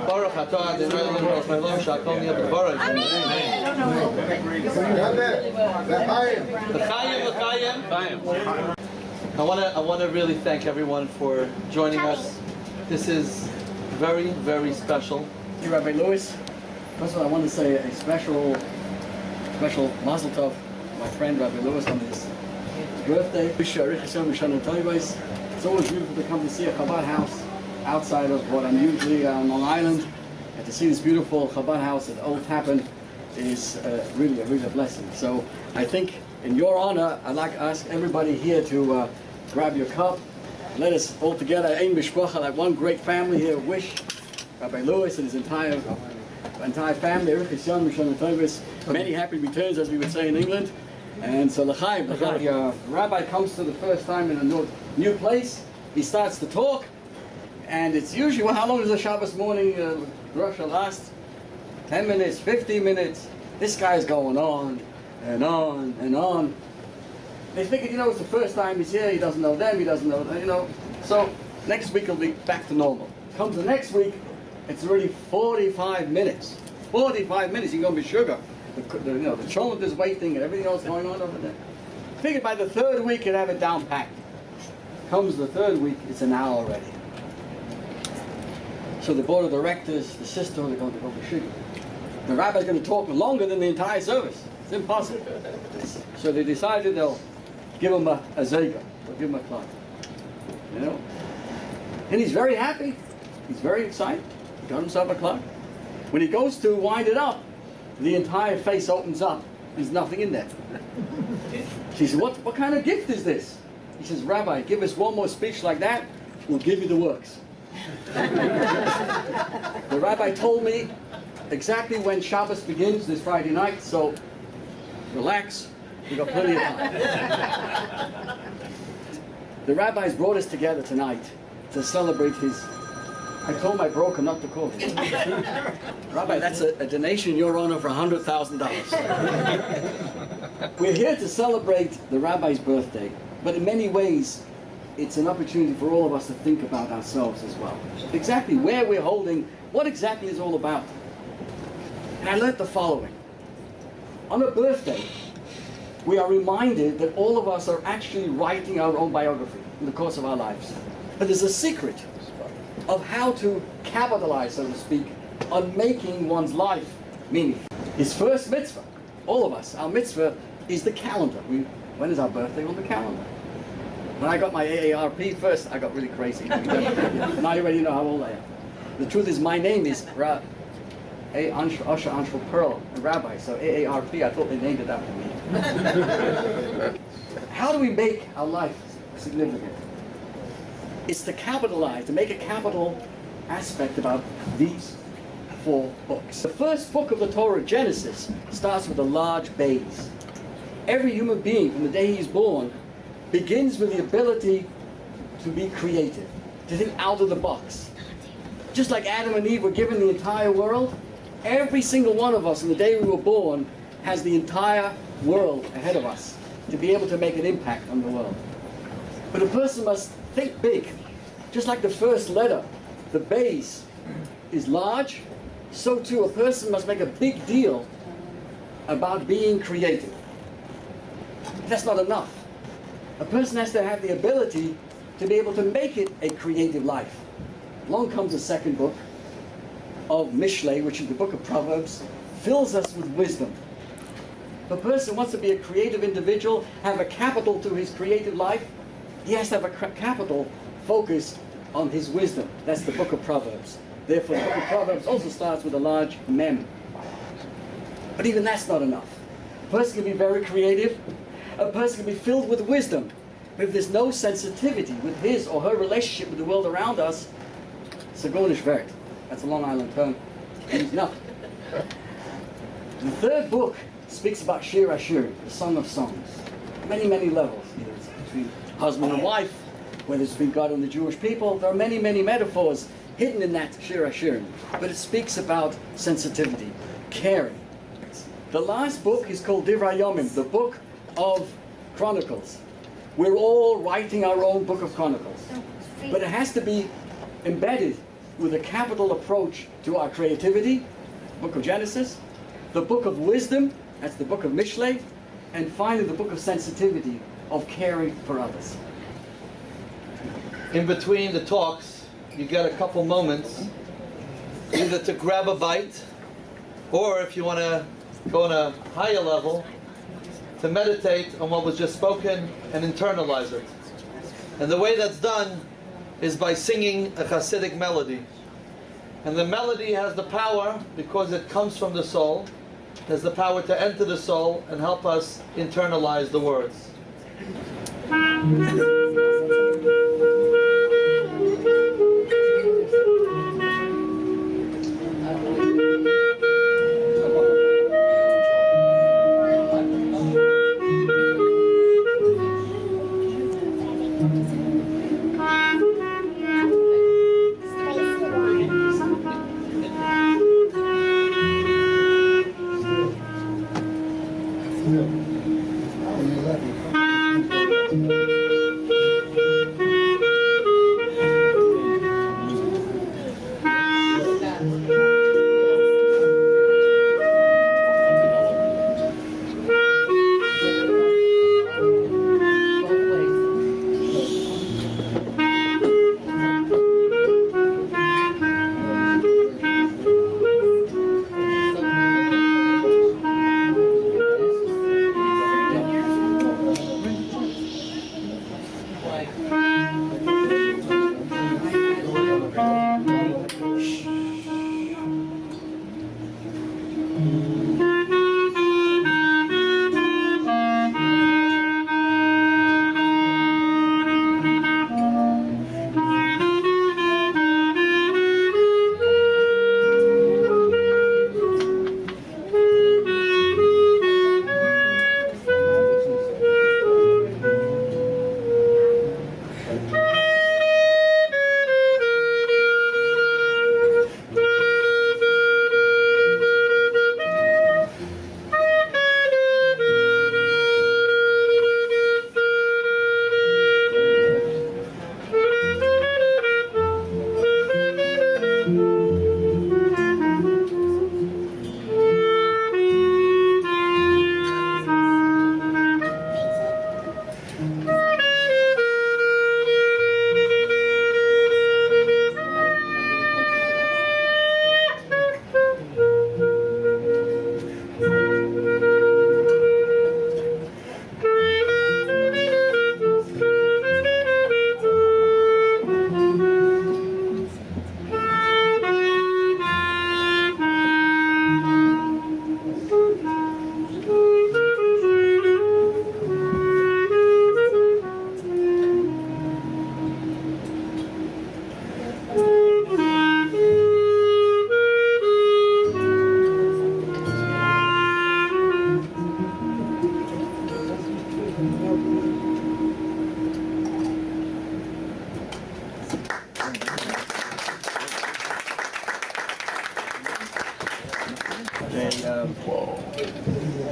Baruch atah Adonai Eloheinu melech haolam she'akol nהיה b'dvarav. L'chaim. I want to really thank everyone for joining us. This is very, very special. Hey, Rabbi Lewis. First of all, I want to say a special mazel tov to my friend Rabbi Lewis on his birthday. It's always beautiful to come to see a Chabad house outside of what I'm usually on Long Island, and to see this beautiful Chabad house at Old Tappan is really a blessing. So I think in your honor, I'd like to ask everybody here to grab your cup. Let us all together, ein mishpacha, like one great family here, wish Rabbi Lewis and his entire family many happy returns, as we would say in England. And so l'chaim, the rabbi comes to the first time in a new place. He starts to talk, and it's usually, well, how long does a Shabbos morning drasha last? 10 minutes, 15 minutes. This guy's going on and on and on. They figured, it's the first time he's here, he doesn't know them, he doesn't know them, So next week will be back to normal. Comes the next week, it's already 45 minutes. 45 minutes, you're going to be sugar. The chocolate is waiting and everything else going on over there. Figured by the third week you'd have it down packed. Comes the third week, it's an hour already. So the board of directors, the sister, they're going to go to sugar. The rabbi's going to talk longer than the entire service. It's impossible. So they decided they'll give him a zega. They'll give him a clock. And he's very happy. He's very excited. He got himself a clock. When he goes to wind it up, the entire face opens up. There's nothing in there. She says, what kind of gift is this? He says, Rabbi, give us one more speech like that, we'll give you the works. The rabbi told me exactly when Shabbos begins this Friday night, so relax, we've got plenty of time. The rabbis brought us together tonight to celebrate his... I told my broker not to call him. Rabbi, that's a donation in your honor for $100,000. We're here to celebrate the rabbi's birthday, but in many ways, it's an opportunity for all of us to think about ourselves as well. Exactly where we're holding, what exactly it's all about. And I learned the following. On a birthday, we are reminded that all of us are actually writing our own biography in the course of our lives. But there's a secret of how to capitalize, so to speak, on making one's life meaningful. His first mitzvah, all of us, our mitzvah is the calendar. When is our birthday? On the calendar. When I got my AARP first, I got really crazy. Now you already know how old I am. The truth is, my name is Usher Anshel Pearl, a rabbi, so AARP, I thought they named it after me. How do we make our life significant? It's to capitalize, to make a capital aspect about these 4 books. The first book of the Torah, Genesis, starts with a large base. Every human being, from the day he's born, begins with the ability to be creative, to think out of the box. Just like Adam and Eve were given the entire world, every single one of us, on the day we were born, has the entire world ahead of us to be able to make an impact on the world. But a person must think big. Just like the first letter, the base is large, so too a person must make a big deal about being creative. That's not enough. A person has to have the ability to be able to make it a creative life. Along comes the second book of Mishlei, which is the book of Proverbs, fills us with wisdom. If a person wants to be a creative individual, have a capital to his creative life, he has to have a capital focused on his wisdom. That's the book of Proverbs. Therefore, the book of Proverbs also starts with a large mem. But even that's not enough. A person can be very creative. A person can be filled with wisdom. But if there's no sensitivity with his or her relationship with the world around us, it's a goldish word. That's a Long Island term. Means nothing. The third book speaks about Shir Ashir, the Song of Songs. Many, many levels. It's between husband and wife, whether it's between God and the Jewish people. There are many, many metaphors hidden in that Shir Ashir. But it speaks about sensitivity, caring. The last book is called Divrei Yomim, the book of Chronicles. We're all writing our own book of Chronicles. But it has to be embedded with a capital approach to our creativity, book of Genesis, the book of wisdom, that's the book of Mishlei, and finally the book of sensitivity, of caring for others. In between the talks, you get a couple moments either to grab a bite, or if you want to go on a higher level, to meditate on what was just spoken and internalize it. And the way that's done is by singing a Hasidic melody. And the melody has the power, because it comes from the soul, has the power to enter the soul and help us internalize the words.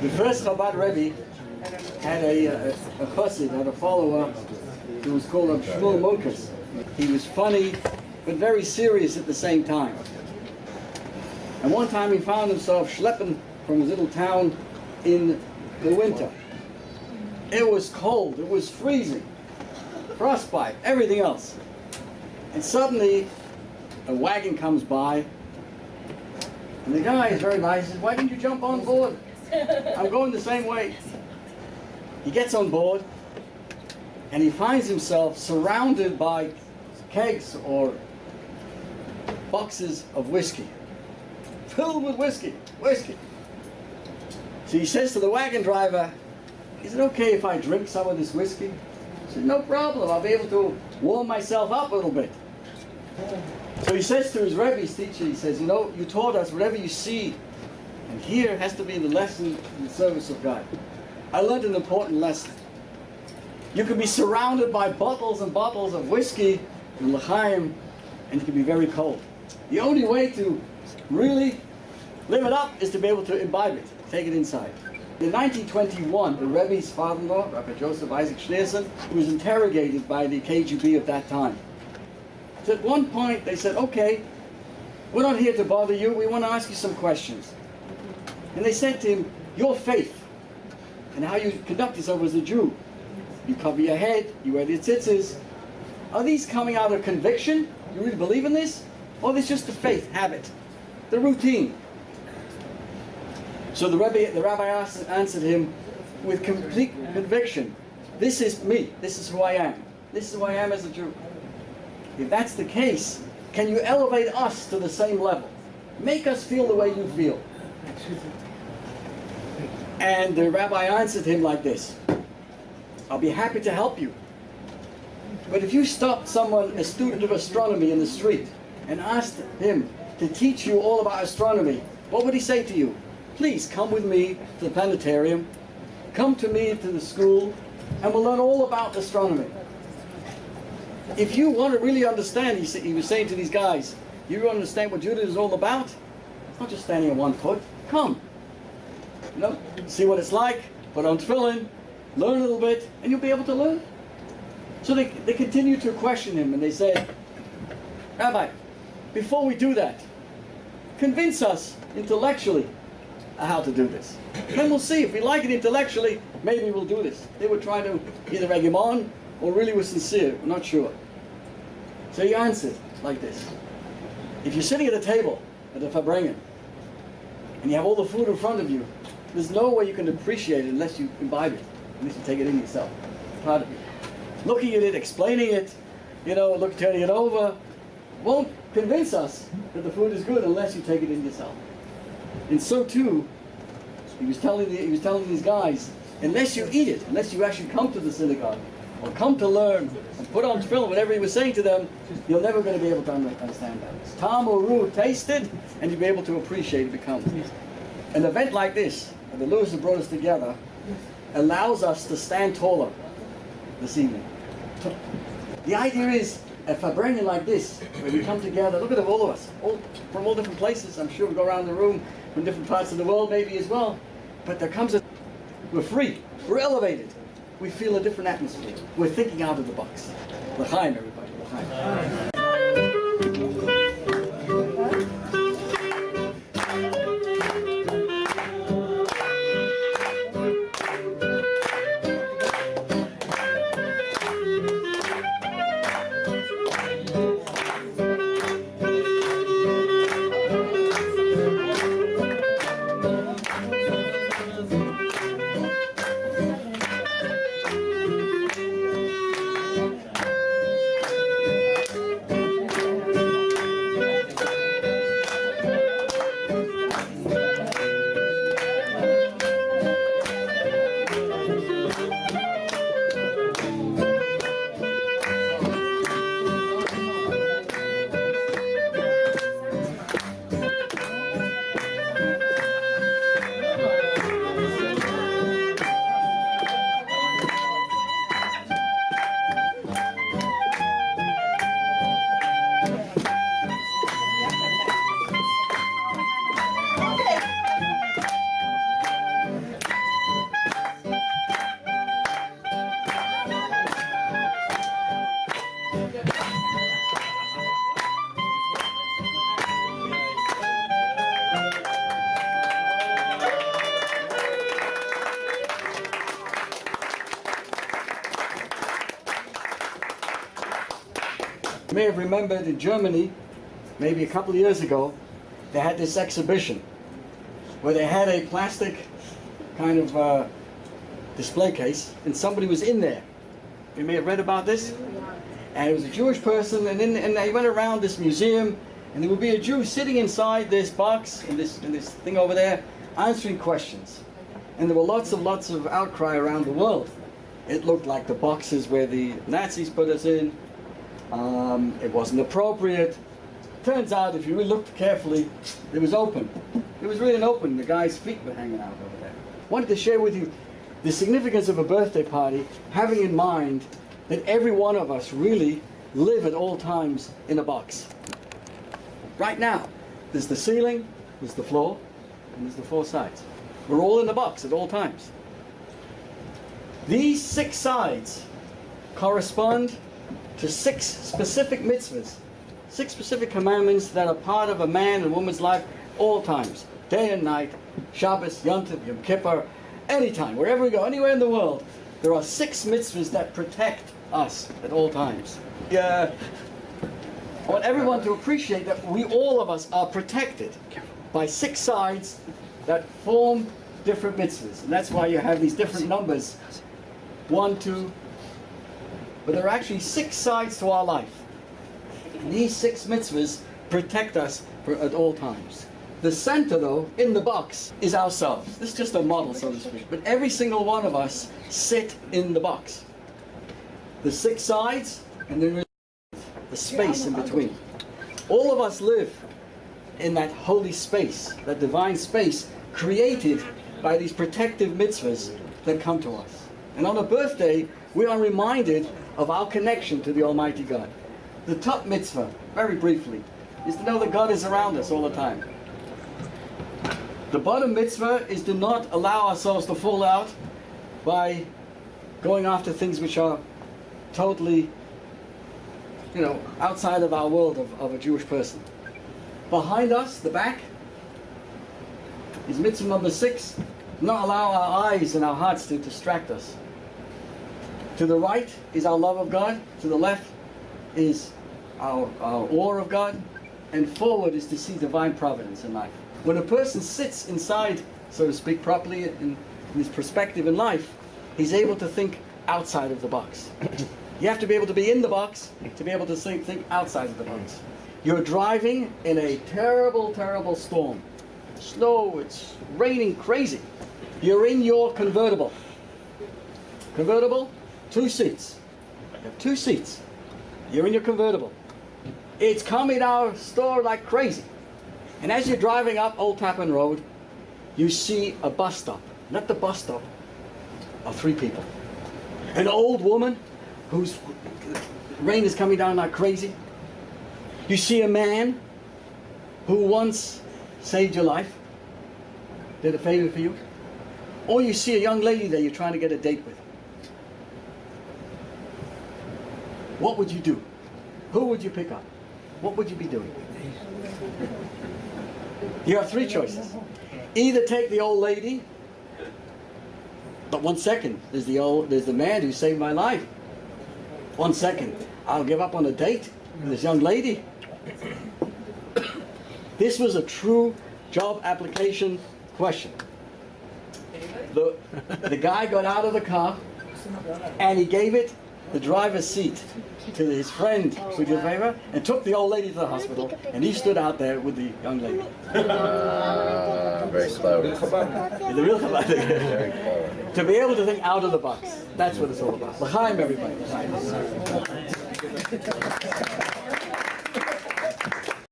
The first Chabad Rebbe had a chassid, had a follower, who was called Shmuel Mokas. He was funny, but very serious at the same time. And one time he found himself schlepping from his little town in the winter. It was cold, it was freezing, frostbite, everything else. And suddenly, a wagon comes by, and the guy is very nice. He says, "Why didn't you jump on board? I'm going the same way." He gets on board, and he finds himself surrounded by kegs or boxes of whiskey, filled with whiskey. So he says to the wagon driver, "Is it okay if I drink some of this whiskey?" He said, "No problem, I'll be able to warm myself up a little bit." So he says to his Rebbe, his teacher, he says, you taught us whatever you see and hear has to be the lesson in the service of God. I learned an important lesson. You can be surrounded by bottles and bottles of whiskey and l'chaim, and it can be very cold. The only way to really live it up is to be able to imbibe it, take it inside. In 1921, the Rebbe's father-in-law, Rabbi Joseph Isaac Schneerson, was interrogated by the KGB of that time. So at one point they said, okay, we're not here to bother you, we want to ask you some questions. And they said to him, your faith and how you conduct yourself as a Jew, you cover your head, you wear the tzitzis, are these coming out of conviction? You really believe in this? Or is this just the faith, habit, the routine? So the rabbi answered him with complete conviction, this is me, this is who I am. This is who I am as a Jew. If that's the case, can you elevate us to the same level? Make us feel the way you feel. And the rabbi answered him like this, I'll be happy to help you. But if you stopped someone, a student of astronomy in the street, and asked him to teach you all about astronomy, what would he say to you? Please come with me to the planetarium, come to me to the school, and we'll learn all about astronomy. If you want to really understand, he was saying to these guys, you understand what Judaism is all about? It's not just standing on one foot. Come. You know, see what it's like, put on tefillin, learn a little bit, and you'll be able to learn. So they continued to question him, and they said, Rabbi, before we do that, convince us intellectually how to do this. Then we'll see. If we like it intellectually, maybe we'll do this. They were trying to either egg him on or really were sincere. I'm not sure. So he answered like this. If you're sitting at a table at a Fabrengen and you have all the food in front of you, there's no way you can appreciate it unless you imbibe it, unless you take it in yourself. Proud of you. Looking at it, explaining it, you know, turning it over, won't convince us that the food is good unless you take it in yourself. And so too, he was telling these guys, unless you eat it, unless you actually come to the synagogue, or come to learn, and put on tefillin, whatever he was saying to them, you're never going to be able to understand that. Tam Uru, taste it, and you'll be able to appreciate it, become. An event like this, the Lewis has brought us together, allows us to stand taller this evening. The idea is, a Farbrengen like this, where we come together, look at all of us, from all different places, I'm sure we go around the room, from different parts of the world maybe as well, but there comes we're free, we're elevated, we feel a different atmosphere, we're thinking out of the box. L'chaim, everybody, l'chaim. You may have remembered in Germany, maybe a couple of years ago, they had this exhibition where they had a plastic kind of display case, and somebody was in there. You may have read about this. And it was a Jewish person, and they went around this museum, and there would be a Jew sitting inside this box, in this thing over there, answering questions. And there were lots of outcry around the world. It looked like the boxes where the Nazis put us in. It wasn't appropriate. Turns out, if you really looked carefully, it was open. It was really open. The guy's feet were hanging out over there. Wanted to share with you the significance of a birthday party, having in mind that every one of us really live at all times in a box. Right now, there's the ceiling, there's the floor, and there's the four sides. We're all in the box at all times. These 6 sides correspond to 6 specific mitzvahs 6 specific commandments that are part of a man and woman's life all times. Day and night, Shabbos, Yom Tov, Yom Kippur, anytime, wherever we go, anywhere in the world, there are 6 mitzvahs that protect us at all times. I want everyone to appreciate that all of us are protected by 6 sides that form different mitzvahs. And that's why you have these different numbers, 1, 2, but there are actually 6 sides to our life. And these 6 mitzvahs protect us at all times. The center, though, in the box, is ourselves. This is just a model, so to speak. But every single one of us sit in the box. The 6 sides, and then the space in between. All of us live in that holy space, that divine space, created by these protective mitzvahs that come to us. And on a birthday, we are reminded of our connection to the Almighty God. The top mitzvah, very briefly, is to know that God is around us all the time. The bottom mitzvah is to not allow ourselves to fall out by going after things which are totally, outside of our world of a Jewish person. Behind us, the back, is mitzvah number 6, not allow our eyes and our hearts to distract us. To the right is our love of God, to the left is our awe of God, and forward is to see divine providence in life. When a person sits inside, so to speak, properly in his perspective in life, he's able to think outside of the box. You have to be able to be in the box to be able to think outside of the box. You're driving in a terrible, terrible storm. Snow, it's raining crazy. You're in your convertible. Convertible, 2 seats. You have 2 seats. You're in your convertible. It's coming out of the store like crazy. And as you're driving up Old Tappan Road, you see a bus stop. Not the bus stop of 3 people. An old woman whose rain is coming down like crazy. You see a man who once saved your life, did a favor for you. Or you see a young lady that you're trying to get a date with. What would you do? Who would you pick up? What would you be doing? You have 3 choices. Either take the old lady, but 1 second, there's the man who saved my life. 1 second, I'll give up on a date with this young lady. This was a true job application question. The guy got out of the car and he gave it the driver's seat to his friend who did a favor and took the old lady to the hospital, and he stood out there with the young lady. Very clever. The real Chabad. To be able to think out of the box. That's what it's all about. L'chaim, everybody.